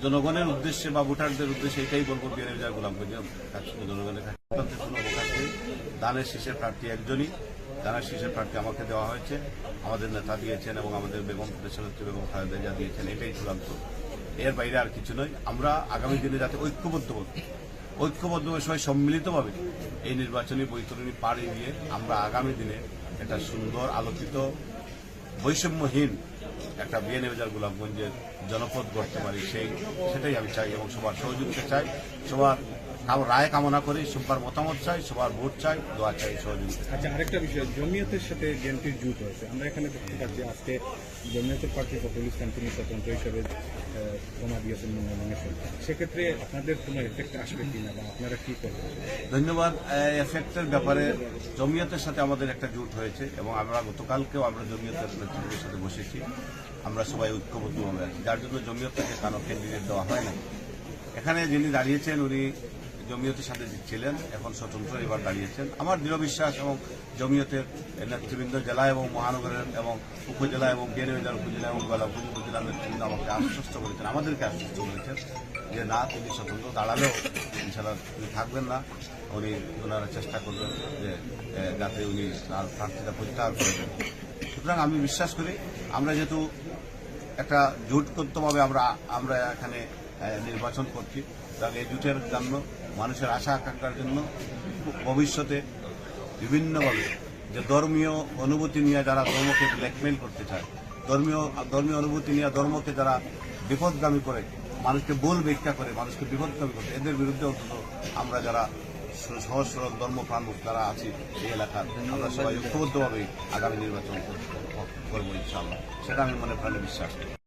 জনগণের উদ্দেশ্যে বা ভোটারদের উদ্দেশ্যে এটাই বলবো, বিএনএ গোলামগঞ্জ জনগণের কাছে কোনো ভোটার নেই। দানের শীষের প্রার্থী একজনই, দানের শীষের প্রার্থী আমাকে দেওয়া হয়েছে, আমাদের নেতা দিয়েছেন এবং আমাদের বেগম দেশনেত্রী বেগম খালেদা জিয়া দিয়েছেন, এটাই চূড়ান্ত। এর বাইরে আর কিছু নয়। আমরা আগামী দিনে যাতে ঐক্যবদ্ধভাবে সবাই সম্মিলিতভাবে এই নির্বাচনী বৈতরণী পাড়ি দিয়ে আমরা আগামী দিনে একটা সুন্দর আলোকিত বৈষম্যহীন একটা বিএনএ গোলামগঞ্জের জনপদ গড়তে পারি, সেটাই আমি চাই এবং সবার সহযোগিতা চাই, সবার রায় কামনা করি, সবার মতামত চাই, সবার ভোট চাই, দোয়া চাই, সহযোগিতা। আচ্ছা, আরেকটা বিষয়, জমিয়তের সাথে বিএনপির জোট হয়েছে। আমরা এখানে দেখতে পাচ্ছি আজকে জমিয়তের প্রার্থী ফখরুল ইসলাম তিনি স্বতন্ত্র হিসেবে জমা দিয়েছেন মনোনয়ন। সেক্ষেত্রে আপনাদের কোনো এফেক্ট আসবে কিনা বা আপনারা কি করবেন? ধন্যবাদ। এফেক্টের ব্যাপারে জমিয়তের সাথে আমাদের একটা জোট হয়েছে এবং আমরা গতকালকেও আমরা জমিয়তের নেতৃত্বের সাথে বসেছি। আমরা সবাই ঐক্যবদ্ধভাবে আছি, যার জন্য জমিয়ত থেকে কারো ক্যান্ডিডেট দেওয়া হয় না। এখানে যিনি দাঁড়িয়েছেন উনি জমিয়তের সাথে ছিলেন, এখন স্বতন্ত্র এবার দাঁড়িয়েছেন। আমার দৃঢ় বিশ্বাস এবং জমিয়তের নেতৃবৃন্দ জেলা এবং মহানগরের এবং উপজেলা এবং বিএনএ উপজেলা এবং গোলামগঞ্জ উপজেলার নেতৃবৃন্দ আমাকে আশ্বস্ত করেছেন, আমাদেরকে আশ্বস্ত করেছেন যে না, তিনি স্বতন্ত্র দাঁড়ালেও ইনশাআল্লাহ তিনি থাকবেন না, উনি ওনারা চেষ্টা করবেন যে যাতে উনি তার প্রার্থীতা প্রত্যাহার করবেন। সুতরাং আমি বিশ্বাস করি আমরা যেহেতু একটা জোটবদ্ধভাবে আমরা এখানে নির্বাচন করছি, তাহলে এই জোটের জন্য মানুষের আশা আকাঙ্ক্ষার জন্য ভবিষ্যতে বিভিন্নভাবে যে ধর্মীয় অনুভূতি নিয়ে যারা ধর্মকে ব্ল্যাকমেইল করতে চায়, ধর্মীয় অনুভূতি নিয়ে ধর্মকে যারা বিপদগামী করে, মানুষকে ভুল ব্যাখ্যা করে মানুষকে বিপদগামী করে, এদের বিরুদ্ধে অন্তত আমরা যারা সহজ সরল ধর্মপ্রাণ যারা আছি এই এলাকার, আমরা সবাই ঐক্যবদ্ধভাবেই আগামী নির্বাচন করবো ইনশাআল্লাহ, সেটা আমি মনে প্রাণে বিশ্বাস করি।